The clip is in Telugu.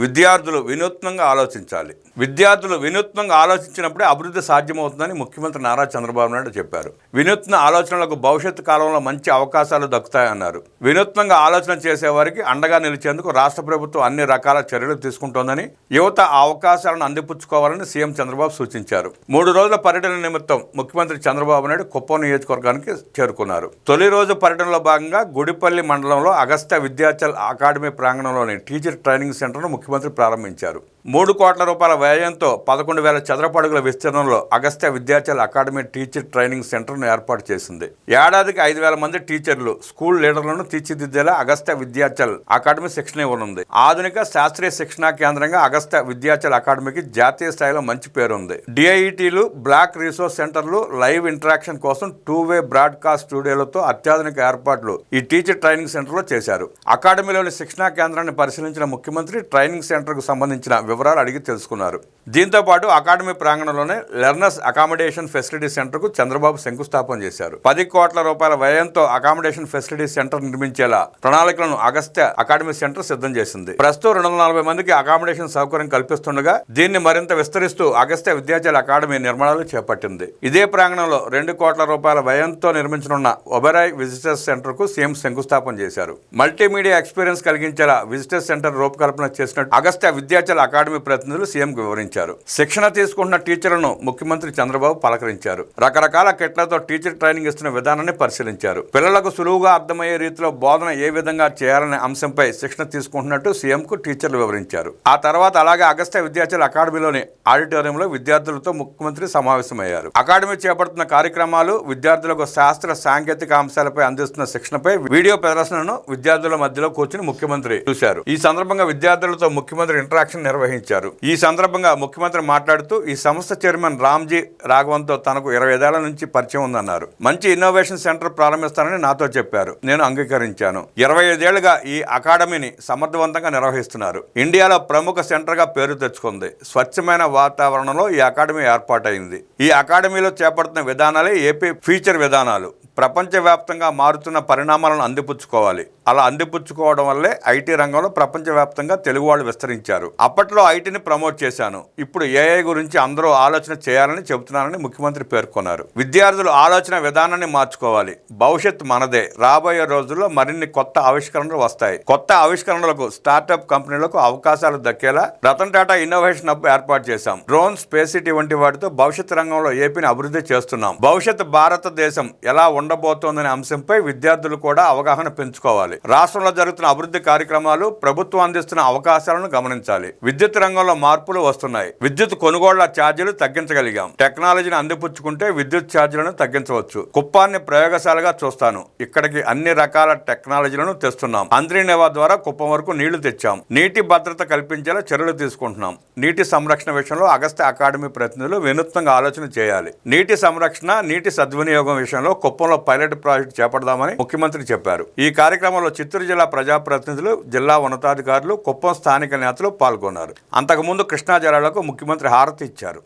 విద్యార్థులు వినూత్నంగా ఆలోచించాలి. విద్యార్థులు వినూత్నంగా ఆలోచించినప్పుడే అభివృద్ధి సాధ్యమవుతుందని ముఖ్యమంత్రి నారా చంద్రబాబు నాయుడు చెప్పారు. వినూత్న ఆలోచనలకు భవిష్యత్తు కాలంలో మంచి అవకాశాలు దక్కుతాయన్నారు. వినూత్నంగా ఆలోచన చేసేవారికి అండగా నిలిచేందుకు రాష్ట్ర ప్రభుత్వం అన్ని రకాల చర్యలు తీసుకుంటోందని, యువత ఆ అవకాశాలను అందిపుచ్చుకోవాలని సీఎం చంద్రబాబు సూచించారు. 3 రోజుల పర్యటన నిమిత్తం ముఖ్యమంత్రి చంద్రబాబు నాయుడు కుప్పం నియోజకవర్గానికి చేరుకున్నారు. తొలి రోజు పర్యటనలో భాగంగా గుడిపల్లి మండలంలో Agastya Vidyachal academy ప్రాంగణంలోని teacher training సెంటర్ను ముఖ్యమంత్రి ప్రారంభించారు. 3 కోట్ల రూపాయల వ్యయంతో 11,000 చదరపు అడుగుల విస్తీర్ణంలో Agastya Vidyachal academy teacher training సెంటర్ను ఏర్పాటు చేసింది. ఏడాదికి 5,000 మంది టీచర్లు, స్కూల్ లీడర్లను తీర్చిదిద్దేలా అగస్త్య విద్యాచల్ అకాడమీ శిక్షణ ఇవ్వనుంది. ఆధునిక శాస్త్రీయ శిక్షణా కేంద్రంగా అగస్త్య విద్యాచల్ అకాడమీకి జాతీయ స్థాయిలో మంచి పేరుంది. డిఐఈటీలు, బ్లాక్ రీసోర్స్ సెంటర్లు, లైవ్ ఇంటరాక్షన్ కోసం 2-వే బ్రాడ్కాస్ట్ స్టూడియోలతో అత్యాధునిక ఏర్పాట్లు ఈ టీచర్ ట్రైనింగ్ సెంటర్లో చేశారు. అకాడమీలోని శిక్షణా కేంద్రాన్ని పరిశీలించిన ముఖ్యమంత్రి ట్రైనింగ్ సెంటర్కు సంబంధించిన వివరాలు అడిగి తెలుసుకున్నారు. దీంతో పాటు అకాడమీ ప్రాంగణంలోనే లెర్నర్స్ అకామిడేషన్ ఫెసిలిటీ సెంటర్కు చంద్రబాబు శంకుస్థాపన చేశారు. 10 కోట్ల రూపాయల వ్యయంతో అకామిడేషన్ ఫెసిలిటీ సెంటర్ నిర్మించేలా ప్రణాళికలను అగస్త్య అకాడమీ సెంటర్ సిద్ధం చేసింది. ప్రస్తుతం 240 మందికి అకామిడేషన్ సౌకర్యం కల్పిస్తుండగా దీన్ని మరింత విస్తరిస్తూ అగస్త్య విద్యాచల్ అకాడమీ నిర్మాణాలు చేపట్టింది. ఇదే ప్రాంగణంలో 2 కోట్ల రూపాయల వ్యయంతో నిర్మించనున్న ఒబెరాయ్ విజిటర్స్ సెంటర్ కు సీఎం శంకుస్థాపన చేశారు. మల్టీమీడియా ఎక్స్పీరియన్స్ కలిగించేలా విజిటర్స్ సెంటర్ రూపకల్పన చేసినట్టు అగస్త్య విద్యాచల్ అకాడమీ ప్రతినిధులు సీఎంకు వివరించారు. శిక్షణ తీసుకుంటున్న టీచర్లను ముఖ్యమంత్రి చంద్రబాబు పలకరించారు. రకరకాల కిట్లతో టీచర్ ట్రైనింగ్ ఇస్తున్న విధానాన్ని పరిశీలించారు. పిల్లలకు సులువుగా అర్థమయ్యే రీతిలో బోధన ఏ విధంగా చేయాలనే అంశంపై శిక్షణ తీసుకుంటున్నట్టు సీఎంకు టీచర్లు వివరించారు. ఆ తర్వాత అలాగే అగస్త్య విద్యాచల్ అకాడమీలోని ఆడిటోరియంలో విద్యార్థులతో ముఖ్యమంత్రి సమావేశమయ్యారు. అకాడమీ చేపడుతున్న కార్యక్రమాలు, విద్యార్థులకు శాస్త్ర సాంకేతిక అంశాలపై అందిస్తున్న శిక్షణపై వీడియో ప్రదర్శనను విద్యార్థుల మధ్యలో కూర్చుని ముఖ్యమంత్రి చూశారు. ఈ సందర్భంగా విద్యార్థులతో ముఖ్యమంత్రి ఇంటరాక్షన్ నిర్వహించారు. ఈ సందర్భంగా ముఖ్యమంత్రి మాట్లాడుతూ ఈ సంస్థ చైర్మన్ రామ్జీ రాఘవన్తో తనకు 25 ఏళ్ల నుంచి పరిచయం ఉందన్నారు. మంచి ఇన్నోవేషన్ సెంటర్ ప్రారంభిస్తానని నాతో చెప్పారు. నేను అంగీకరించాను. 25 ఏళ్లుగా ఈ అకాడమీని సమర్థవంతంగా నిర్వహిస్తున్నారు. ఇండియాలో ప్రముఖ సెంటర్గా పేరు తెచ్చుకుంది. స్వచ్ఛమైన వాతావరణంలో ఈ అకాడమీ ఏర్పాటైంది. ఈ అకాడమీలో చేపడుతున్న విధానాలే ఏపీ ఫ్యూచర్ విధానాలు. ప్రపంచవ్యాప్తంగా మారుతున్న పరిణామాలను అందిపుచ్చుకోవాలి. అలా అందిపుచ్చుకోవడం వల్లే ఐటీ రంగంలో ప్రపంచవ్యాప్తంగా తెలుగు వాళ్ళు విస్తరించారు. అప్పట్లో ఐటీని ప్రమోట్ చేశాను. ఇప్పుడు ఏఐ గురించి అందరూ ఆలోచన చేయాలని చెబుతున్నానని ముఖ్యమంత్రి పేర్కొన్నారు. విద్యార్థులు ఆలోచన విధానాన్ని మార్చుకోవాలి. భవిష్యత్ మనదే. రాబోయే రోజుల్లో మరిన్ని కొత్త ఆవిష్కరణలు వస్తాయి. కొత్త ఆవిష్కరణలకు స్టార్టప్ కంపెనీలకు అవకాశాలు దక్కేలా రతన్ టాటా ఇన్నోవేషన్ హబ్ ఏర్పాటు చేశాం. డ్రోన్, స్పేస్ సిటీ వంటి వాటితో భవిష్యత్ రంగంలో ఏపీని అభివృద్ధి చేస్తున్నాం. భవిష్యత్ భారతదేశం ఎలా ఉండబోతోందనే అంశంపై విద్యార్థులు కూడా అవగాహన పెంచుకోవాలి. రాష్ట్రంలో జరుగుతున్న అభివృద్ధి కార్యక్రమాలు, ప్రభుత్వం అందిస్తున్న అవకాశాలను గమనించాలి. విద్యుత్ రంగంలో మార్పులు వస్తున్నాయి. విద్యుత్ కొనుగోళ్ల ఛార్జీలు తగ్గించగలిగాం. టెక్నాలజీని అందిపుచ్చుకుంటే విద్యుత్ ఛార్జీలను తగ్గించవచ్చు. కుప్పాన్ని ప్రయోగశాలగా చూస్తాను. ఇక్కడికి అన్ని రకాల టెక్నాలజీలను తెస్తున్నాం. అంద్రీనేవా ద్వారా కుప్పం వరకు నీళ్లు తెచ్చాం. నీటి భద్రత కల్పించేలా చర్యలు తీసుకుంటున్నాం. నీటి సంరక్షణ విషయంలో అగస్త్య అకాడమీ ప్రతినిధులు వినూత్నంగా ఆలోచన చేయాలి. నీటి సంరక్షణ, నీటి సద్వినియోగం విషయంలో కుప్పంలో పైలట్ ప్రాజెక్టు చేపడదామని ముఖ్యమంత్రి చెప్పారు. ఈ కార్యక్రమంలో చిత్తూరు జిల్లా ప్రజాప్రతినిధులు, జిల్లా ఉన్నతాధికారులు, కుప్పం స్థానిక నేతలు పాల్గొన్నారు. అంతకుముందు కృష్ణా జలాలకు ముఖ్యమంత్రి హారతి ఇచ్చారు.